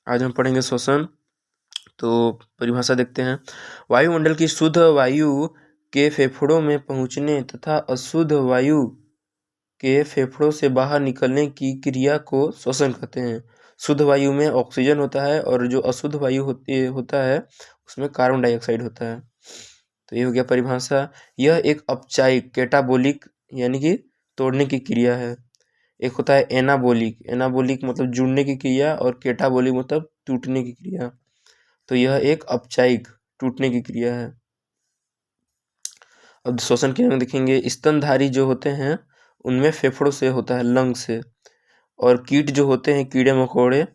आज हम पढ़ेंगे श्वसन। तो परिभाषा देखते हैं। वायुमंडल की शुद्ध वायु के फेफड़ों में पहुंचने तथा अशुद्ध वायु के फेफड़ों से बाहर निकलने की क्रिया को श्वसन कहते हैं। शुद्ध वायु में ऑक्सीजन होता है और जो अशुद्ध वायु होता है उसमें कार्बन डाइऑक्साइड होता है। तो ये हो गया परिभाषा। यह एक अपचायिक कैटाबोलिक यानी कि तोड़ने की क्रिया है। एक होता है एनाबोलिक, एनाबोलिक मतलब जुड़ने की क्रिया, और कैटाबोलिक मतलब टूटने की क्रिया। तो यह एक अपचायिक टूटने की क्रिया है। अब श्वसन क्रिया में देखेंगे, स्तनधारी जो होते हैं उनमें फेफड़ों से होता है, लंग से, और कीट जो होते हैं कीड़े मकोड़े,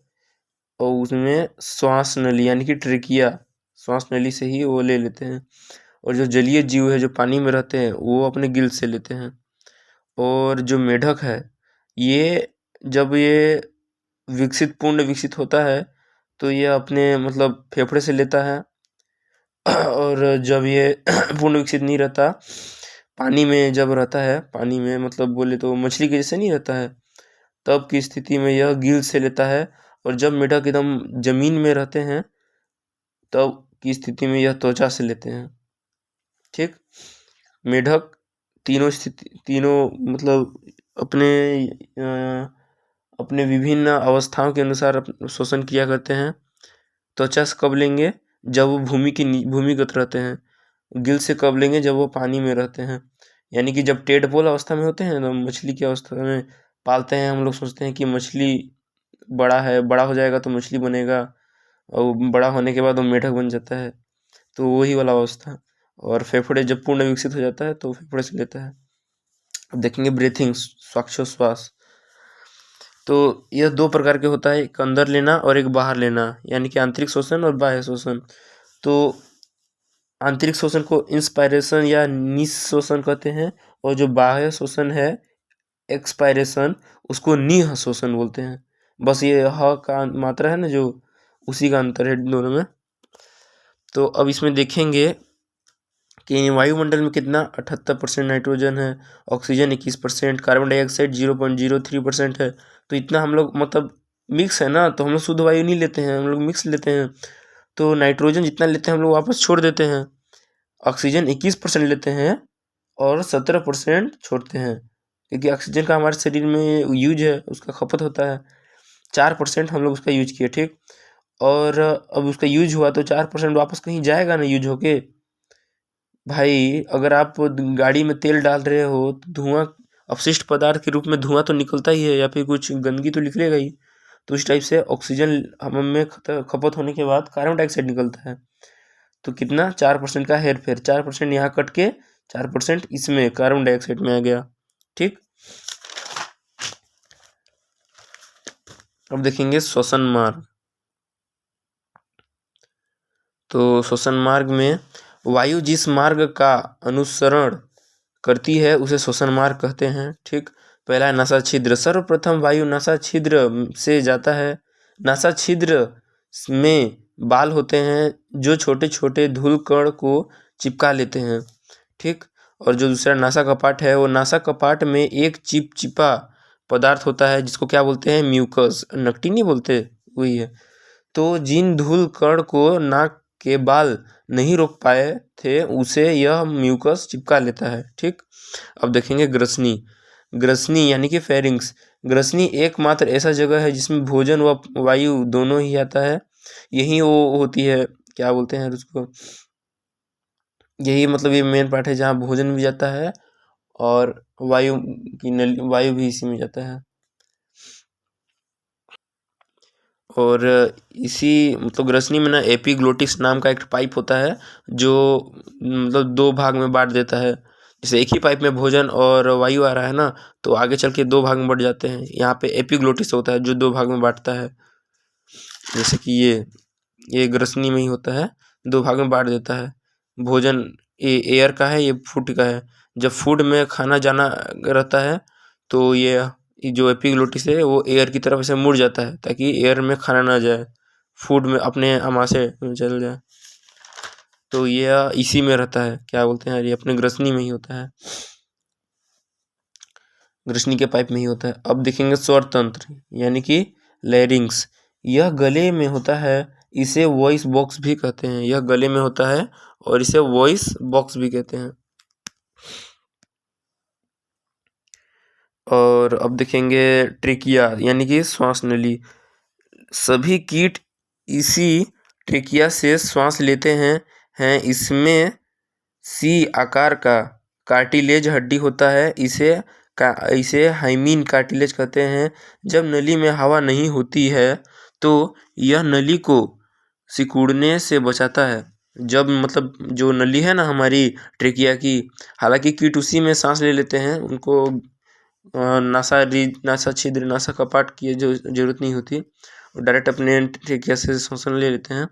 और उसमें श्वास नली यानी कि ट्रेकिया, श्वास नली से ही वो ले लेते हैं। और जो जलीय जीव है जो पानी में रहते हैं वो अपने गिल से लेते हैं। और जो मेढक है ये जब ये पूर्ण विकसित होता है तो ये अपने मतलब फेफड़े से लेता है। और जब ये पूर्ण विकसित नहीं रहता, पानी में जब रहता है, पानी में मतलब बोले तो मछली के जैसे नहीं रहता है, तब की स्थिति में यह गिल से लेता है। और जब मेढक एकदम जमीन में रहते हैं तब की स्थिति में यह त्वचा से लेते हैं। ठीक, मेढक तीनों मतलब अपने अपने विभिन्न अवस्थाओं के अनुसार श्वसन किया करते हैं। त्वचा से कब लेंगे? जब वो भूमिगत रहते हैं। गिल से कब लेंगे? जब वो पानी में रहते हैं। यानी कि जब टेडपोल अवस्था में होते हैं ना, मछली की अवस्था में पालते हैं, हम लोग सोचते हैं कि मछली बड़ा है, बड़ा हो जाएगा तो मछली बनेगा, और बड़ा होने के बाद वो मेढक बन जाता है। तो वही वाला अवस्था। और फेफड़े जब पूर्ण विकसित हो जाता है तो फेफड़े से लेता है। अब देखेंगे ब्रीथिंग, श्वासोच्छ्वास। तो यह दो प्रकार के होता है, एक अंदर लेना और एक बाहर लेना, यानी कि आंतरिक श्वसन और बाह्य श्वसन। तो आंतरिक श्वसन को इंस्पायरेशन या निःश्वसन कहते हैं, और जो बाह्य श्वसन है एक्सपायरेशन, उसको निः श्वसन बोलते हैं। बस ये ह का मात्रा है ना जो, उसी का अंतर है दोनों में। तो अब इसमें देखेंगे कि वायुमंडल में कितना 78% नाइट्रोजन है, ऑक्सीजन 21%, कार्बन डाइऑक्साइड 0.03% है। तो इतना हम लोग मतलब मिक्स है ना, तो हम लोग शुद्ध वायु नहीं लेते हैं, हम लोग मिक्स लेते हैं। तो नाइट्रोजन जितना लेते हैं हम लोग वापस छोड़ देते हैं। ऑक्सीजन 21% लेते हैं और 17% छोड़ते हैं, क्योंकि ऑक्सीजन का हमारे शरीर में यूज है, उसका खपत होता है। 4% हम लोग उसका यूज किए, ठीक। और अब उसका यूज हुआ तो 4% वापस कहीं जाएगा ना यूज होके। भाई अगर आप गाड़ी में तेल डाल रहे हो तो धुआं, अपशिष्ट पदार्थ के रूप में धुआं तो निकलता ही है, या फिर कुछ गंदगी तो निकलेगा ही। तो इस टाइप से ऑक्सीजन हम में खपत होने के बाद कार्बन डाइऑक्साइड निकलता है। तो कितना 4% का हेर फेर, 4% यहाँ कट के 4% इसमें कार्बन डाइऑक्साइड में आ गया। ठीक, अब देखेंगे श्वसन मार्ग। तो श्वसन मार्ग में वायु जिस मार्ग का अनुसरण करती है उसे श्वसन मार्ग कहते हैं। ठीक, पहला है नासा छिद्र। सर्वप्रथम वायु नासा छिद्र से जाता है। नासा छिद्र में बाल होते हैं जो छोटे छोटे धूल कण को चिपका लेते हैं। ठीक, और जो दूसरा नासा कपाट है, वो नासा कपाट में एक चिपचिपा पदार्थ होता है जिसको क्या बोलते हैं? म्यूकस। नकटी नहीं बोलते, वही है। तो जिन धूल कण को नाक के बाल नहीं रोक पाए थे उसे यह म्यूकस चिपका लेता है। ठीक, अब देखेंगे ग्रसनी। ग्रसनी यानी कि फेरिंग्स। ग्रसनी एकमात्र ऐसा जगह है जिसमें भोजन व वायु दोनों ही आता है। यही वो होती है, क्या बोलते हैं उसको, यही मतलब ये मेन पार्ट है जहाँ भोजन भी जाता है और वायु भी इसी में जाता है। और इसी मतलब ग्रसनी में ना एपिग्लोटिस नाम का एक पाइप होता है जो मतलब दो भाग में बांट देता है। जैसे एक ही पाइप में भोजन और वायु आ रहा है ना, तो आगे चल के दो भाग में बढ़ जाते हैं। यहाँ पे एपिग्लोटिस होता है जो दो भाग में बांटता है। जैसे कि ये ग्रसनी में ही होता है, दो भाग में बांट देता है। भोजन ये एयर का है, ये फूड का है। जब फूड में खाना जाना रहता है तो ये जो एपिग्लोटिस है वो एयर की तरफ से मुड़ जाता है ताकि एयर में खाना ना जाए, फूड में अपने आमाशय में चल जाए। तो ये इसी में रहता है, क्या बोलते हैं, ये अपने ग्रसनी में ही होता है, ग्रसनी के पाइप में ही होता है। अब देखेंगे स्वर तंत्र यानी कि लैरिंग्स। यह गले में होता है, इसे वॉइस बॉक्स भी कहते हैं। यह गले में होता है और इसे वॉइस बॉक्स भी कहते हैं। और अब देखेंगे ट्रेकिया यानी कि श्वास नली। सभी कीट इसी ट्रेकिया से श्वास लेते हैं। इसमें सी आकार का कार्टिलेज हड्डी होता है, इसे हाइमीन कार्टिलेज कहते हैं। जब नली में हवा नहीं होती है तो यह नली को सिकुड़ने से बचाता है। जब मतलब जो नली है ना हमारी ट्रेकिया की, हालांकि कीट उसी में सांस ले लेते हैं, उनको नासा छिद्र नासा कपाट की जो जरूरत नहीं होती, डायरेक्ट अपने ट्रेकिया से श्वसन ले लेते हैं।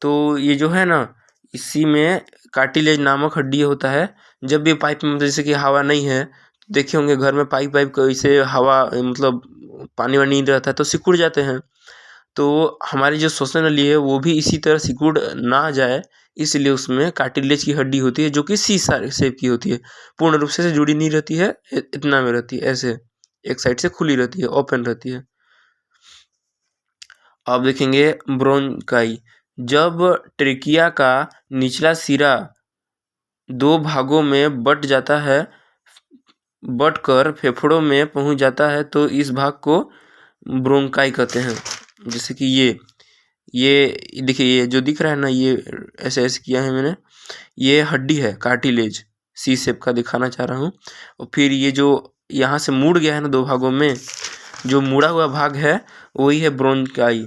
तो ये जो है ना, इसी में कार्टिलेज नामक हड्डी होता है। जब भी पाइप में जैसे कि हवा नहीं है, देखे होंगे घर में पाइप कैसे हवा मतलब पानी वानी नहीं रहता है तो सिकुड़ जाते हैं। तो हमारी जो श्वसन नली है वो भी इसी तरह सिकुड़ ना जाए, इसलिए उसमें कार्टिलेज की हड्डी होती है जो कि सी शेप की होती है, पूर्ण रूप से जुड़ी नहीं रहती है, इतना में रहती है, ऐसे एक साइड से खुली रहती है, ओपन रहती है। अब देखेंगे ब्रोंकाई। जब ट्रेकिया का निचला सिरा दो भागों में बटकर फेफड़ों में पहुंच जाता है तो इस भाग को ब्रोंकाई कहते हैं। जैसे कि ये देखिए, ये जो दिख रहा है ना, ये ऐसे ऐसे किया है मैंने, ये हड्डी है कार्टिलेज, सी शेप का दिखाना चाह रहा हूँ। और फिर ये जो यहाँ से मुड़ गया है ना दो भागों में, जो मुड़ा हुआ भाग है वही है ब्रोंकाई,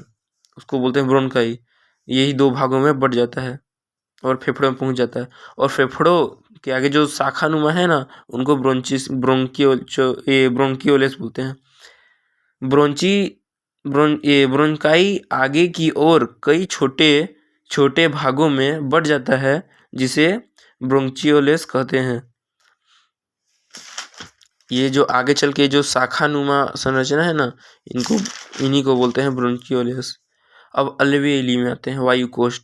उसको बोलते हैं ब्रोंकाई। यही दो भागों में बट जाता है और फेफड़ों में पहुंच जाता है। और फेफड़ों के आगे जो शाखा नुमा है ना, उनको ब्रोंकियोलेस बोलते हैं। ब्रोंकाई आगे की ओर कई छोटे छोटे भागों में बट जाता है, जिसे ब्रोंचियोलेस कहते हैं। ये जो आगे चल के जो शाखा नुमा संरचना है ना, इन्हीं को बोलते हैं ब्रोंचियोलेस। अब अल्वेली में आते हैं, वायु कोष्ठ।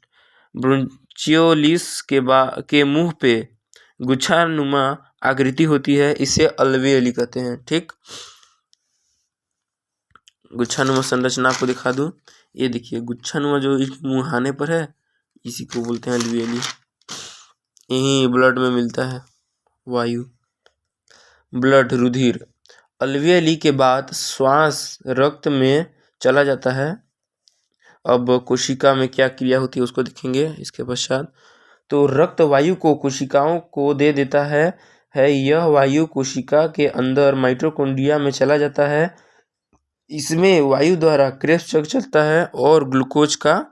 ब्रोंचियोलिस के मुंह पे गुच्छानुमा आकृति होती है, इसे अल्वेली कहते हैं। ठीक, गुच्छानुमा संरचना आपको दिखा दूं, ये देखिए गुच्छानुमा जो मुंहाने पर है, इसी को बोलते हैं अल्वेली। यही ब्लड में मिलता है वायु, ब्लड रुधिर। अल्वेली के बाद श्वास रक्त में चला जाता है। अब कोशिका में क्या क्रिया होती है उसको देखेंगे इसके पश्चात। तो रक्त वायु को कोशिकाओं को दे देता है। यह वायु कोशिका के अंदर माइटोकॉन्ड्रिया में चला जाता है। इसमें वायु द्वारा क्रेब्स चक्र चलता है और ग्लूकोज का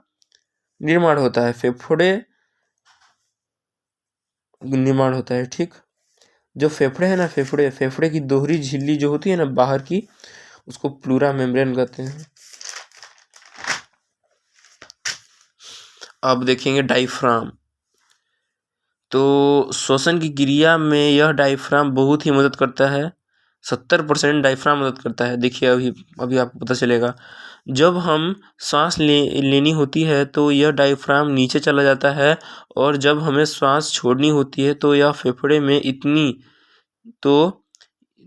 निर्माण होता है, फेफड़े निर्माण होता है। ठीक, जो फेफड़े है ना, फेफड़े की दोहरी झिल्ली जो होती है ना बाहर की, उसको प्लूरा मेम्ब्रेन कहते हैं। अब देखेंगे डायफ्राम। तो श्वसन की क्रिया में यह डायफ्राम बहुत ही मदद करता है। 70% डायफ्राम मदद करता है। देखिए अभी आपको पता चलेगा, जब हम सांस लेनी होती है तो यह डायफ्राम नीचे चला जाता है, और जब हमें सांस छोड़नी होती है तो यह फेफड़े में इतनी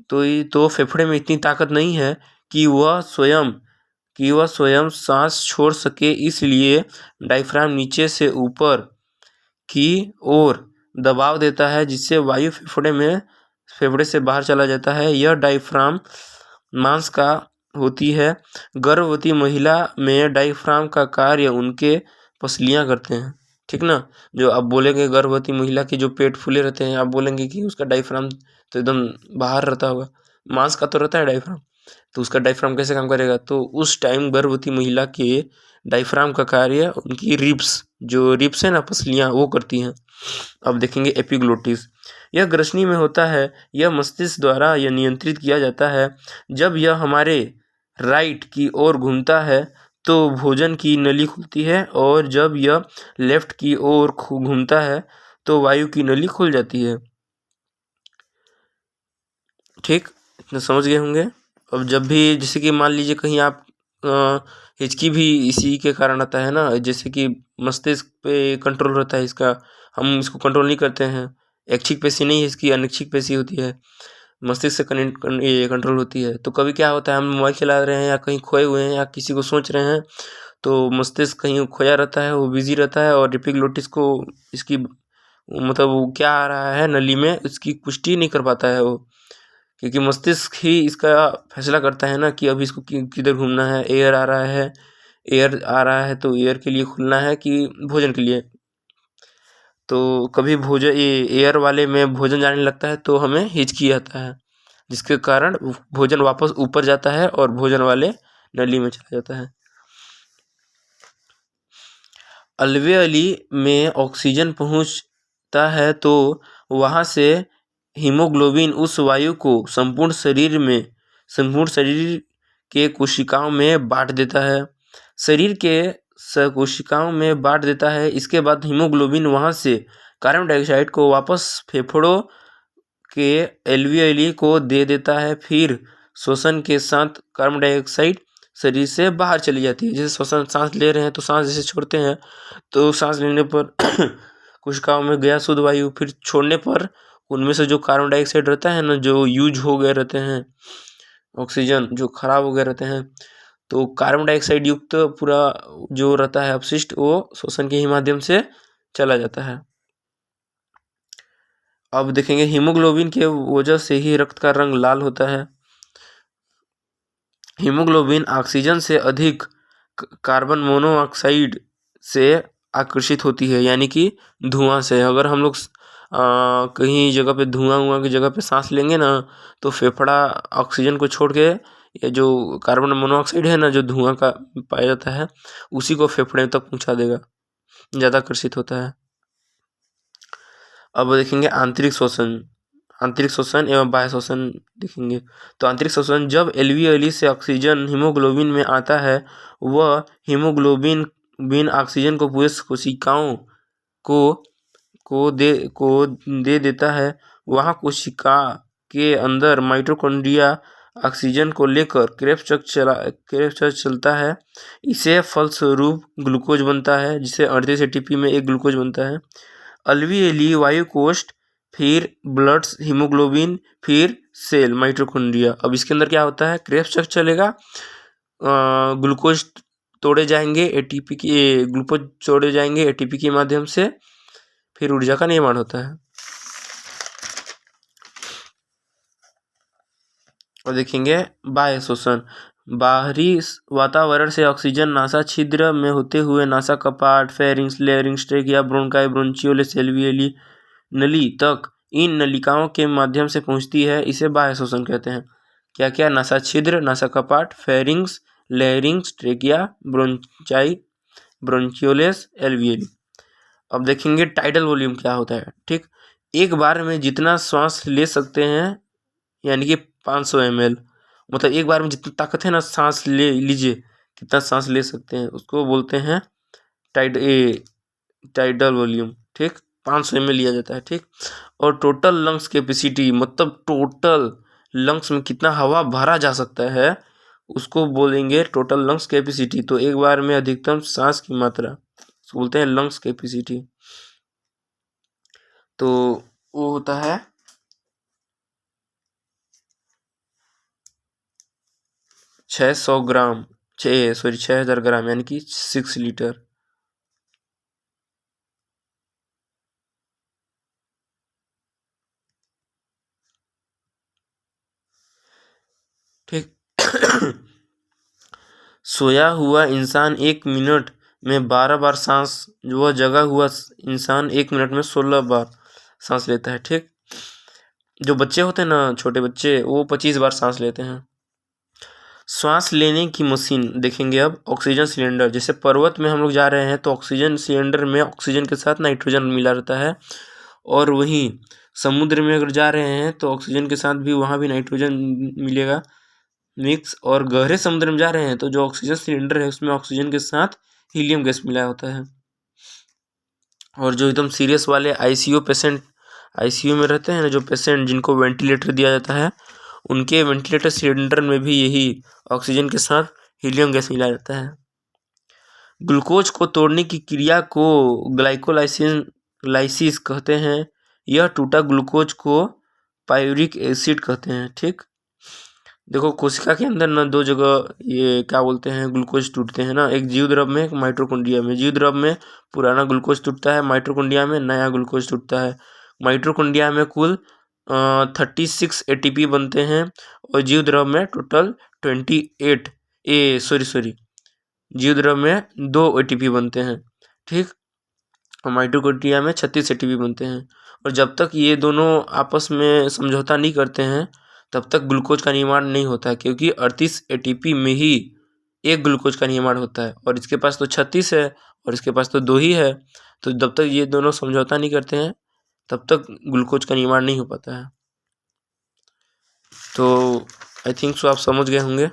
फेफड़े में इतनी ताकत नहीं है कि वह स्वयं सांस छोड़ सके, इसलिए डायफ्राम नीचे से ऊपर की ओर दबाव देता है, जिससे वायु फेफड़े से बाहर चला जाता है। यह डायफ्राम मांस का होती है। गर्भवती महिला में डायफ्राम का कार्य उनके पसलियां करते हैं। ठीक ना, जो आप बोलेंगे गर्भवती महिला के जो पेट फूले रहते हैं, आप बोलेंगे कि उसका डायफ्राम तो एकदम बाहर रहता होगा, मांस का तो रहता है डायफ्राम, तो उसका डायफ्राम कैसे काम करेगा? तो उस टाइम गर्भवती महिला के डायफ्राम का कार्य उनकी रिब्स है ना, पसलियां, वो करती हैं। अब देखेंगे एपिग्लोटिस। यह ग्रसनी में होता है। यह मस्तिष्क द्वारा यह नियंत्रित किया जाता है। जब यह हमारे राइट की ओर घूमता है तो भोजन की नली खुलती है, और जब यह लेफ्ट की ओर घूमता है तो वायु की नली खुल जाती है। ठीक, इतना समझ गए होंगे। अब जब भी जैसे कि मान लीजिए कहीं आप हिचकी भी इसी के कारण आता है ना, जैसे कि मस्तिष्क पे कंट्रोल रहता है इसका, हम इसको कंट्रोल नहीं करते हैं। ऐच्छिक पेशी नहीं है इसकी, अनैच्छिक पेशी होती है। मस्तिष्क से ये कंट्रोल होती है। तो कभी क्या होता है, हम मोबाइल चला रहे हैं या कहीं खोए हुए हैं या किसी को सोच रहे हैं, तो मस्तिष्क कहीं खोया रहता है, वो बिजी रहता है और एपिग्लोटिस को इसकी मतलब वो क्या आ रहा है नली में इसकी पुष्टि नहीं कर पाता है वो, क्योंकि मस्तिष्क ही इसका फैसला करता है ना कि अभी इसको किधर घूमना है, एयर आ रहा है, एयर आ रहा है तो एयर के लिए खुलना है कि भोजन के लिए। तो कभी भोजन ये एयर वाले में भोजन जाने लगता है तो हमें हिचकी आता है, जिसके कारण भोजन वापस ऊपर जाता है और भोजन वाले नली में चला जाता है। अल्वेओली में ऑक्सीजन पहुंचता है तो वहां से हीमोग्लोबिन उस वायु को संपूर्ण शरीर के कोशिकाओं में बांट देता है। शरीर के कोशिकाओं में बांट देता है। इसके बाद हीमोग्लोबिन वहां से कार्बन डाइऑक्साइड को वापस फेफड़ों के एल्वियोली को दे देता है। फिर श्वसन के साथ कार्बन डाइऑक्साइड शरीर से बाहर चली जाती है। जैसे श्वसन सांस ले रहे हैं तो सांस जैसे छोड़ते हैं तो सांस लेने पर कोशिकाओं में गया शुद्ध वायु, फिर छोड़ने पर उनमें से जो कार्बन डाइऑक्साइड रहता है ना, जो यूज हो गए रहते हैं, ऑक्सीजन जो खराब हो गए रहते हैं, तो कार्बन डाइऑक्साइड युक्त पूरा जो रहता है अपशिष्ट वो श्वसन के ही माध्यम से चला जाता है। अब देखेंगे हीमोग्लोबिन के वजह से ही रक्त का रंग लाल होता है। हीमोग्लोबिन ऑक्सीजन से अधिक कार्बन मोनोऑक्साइड से आकर्षित होती है, यानी कि धुआं से। अगर हम लोग कहीं जगह पे धुआं की जगह पे सांस लेंगे ना, तो फेफड़ा ऑक्सीजन को छोड़ के ये जो कार्बन मोनोऑक्साइड है ना, जो धुआं का पाया जाता है, उसी को फेफड़े तक पहुंचा देगा, ज़्यादा आकर्षित होता है। अब देखेंगे आंतरिक शोषण एवं बाह्य शोषण देखेंगे। तो आंतरिक शोषण, जब एल्वियोली से ऑक्सीजन हीमोग्लोबिन में आता है, वह हीमोग्लोबिन ऑक्सीजन को पूरे कोशिकाओं को दे देता है। वहाँ कोशिका के अंदर माइटोकॉन्ड्रिया ऑक्सीजन को लेकर क्रेब्स चक्र चलता है। इसे फलस्वरूप ग्लूकोज बनता है, जिसे 38 एटीपी में एक ग्लूकोज बनता है। अल्वियोली वायु कोश, फिर ब्लड्स हीमोग्लोबिन, फिर सेल माइटोकॉन्ड्रिया। अब इसके अंदर क्या होता है, क्रेब्स चक्र चलेगा, ग्लूकोज तोड़े जाएंगे एटीपी की, ग्लूकोज तोड़े जाएंगे एटीपी के माध्यम से, फिर ऊर्जा का निर्माण होता है। और देखेंगे बाह्य शोषण, बाहरी वातावरण से ऑक्सीजन नासा छिद्र में होते हुए नासा कपाट, pharynx, larynx, trachea, bronchi, bronchioles, alveoli नली तक इन नलिकाओं के माध्यम से पहुंचती है। इसे बाह्य शोषण कहते हैं। क्या क्या, नासा छिद्र, नासा कपाट, फेरिंग्स, लेरिंग्स, ट्रेकिया, ब्रोंचाई, ब्रोंचियोलिस, एल्वियोली। अब देखेंगे टाइडल वॉल्यूम क्या होता है। ठीक, एक बार में जितना श्वास ले सकते हैं, यानी कि 500 ml, मतलब एक बार में जितनी ताकत है ना, सांस ले लीजिए, कितना सांस ले सकते हैं, उसको बोलते हैं टाइडल वॉल्यूम। ठीक, 500 ml लिया जाता है। ठीक, और टोटल लंग्स कैपेसिटी, मतलब टोटल लंग्स में कितना हवा भरा जा सकता है, उसको बोलेंगे टोटल लंग्स कैपेसिटी। तो एक बार में अधिकतम सांस की मात्रा उसको बोलते हैं लंग्स कैपेसिटी। तो वो होता है 6,000 ग्राम, यानी कि 6 लीटर। ठीक सोया हुआ इंसान 1 मिनट में 12 बार सांस, वह जगा हुआ इंसान 1 मिनट में 16 बार सांस लेता है। ठीक, जो बच्चे होते हैं ना, छोटे बच्चे, वो 25 बार सांस लेते हैं। सांस लेने की मशीन देखेंगे। अब ऑक्सीजन सिलेंडर, जैसे पर्वत में हम लोग जा रहे हैं तो ऑक्सीजन सिलेंडर में ऑक्सीजन के साथ नाइट्रोजन मिला रहता है, और वहीं समुद्र में अगर जा रहे हैं तो ऑक्सीजन के साथ भी वहाँ भी नाइट्रोजन मिलेगा मिक्स। और गहरे समुद्र में जा रहे हैं तो जो ऑक्सीजन सिलेंडर है उसमें ऑक्सीजन के साथ हीलियम गैस मिला होता है। और जो एकदम सीरियस वाले आईसीयू में रहते हैं ना, जो पेशेंट जिनको वेंटिलेटर दिया जाता है, उनके वेंटिलेटर सिलेंडर में भी यही ऑक्सीजन के साथ हीलियम गैस मिलाया जाता है। ग्लूकोज को तोड़ने की क्रिया को ग्लाइकोलाइसिस कहते हैं। यह टूटा ग्लूकोज को पायरिक एसिड कहते हैं। ठीक, देखो कोशिका के अंदर ना दो जगह ये क्या बोलते हैं ग्लूकोज टूटते हैं ना, एक जीव द्रव में, एक माइटोकॉन्ड्रिया में। जीव द्रव में पुराना ग्लूकोज टूटता है, माइटोकॉन्ड्रिया में नया ग्लूकोज टूटता है। माइटोकॉन्ड्रिया में कुल 36 एटीपी बनते हैं और जीव द्रव में टोटल 28 सॉरी जीव द्रव में 2 एटीपी बनते हैं। ठीक, और माइटोकॉन्ड्रिया में 36 एटीपी बनते हैं। और जब तक ये दोनों आपस में समझौता नहीं करते हैं तब तक ग्लूकोज का निर्माण नहीं होता है, क्योंकि 38 एटीपी में ही एक ग्लूकोज का निर्माण होता है और इसके पास तो 36 है और इसके पास तो 2 ही है। तो जब तक ये दोनों समझौता नहीं करते हैं तब तक ग्लूकोज का निर्माण नहीं हो पाता है। तो आई थिंक सो आप समझ गए होंगे।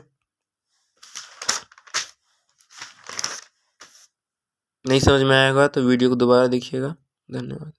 नहीं समझ में आएगा तो वीडियो को दोबारा देखिएगा। धन्यवाद।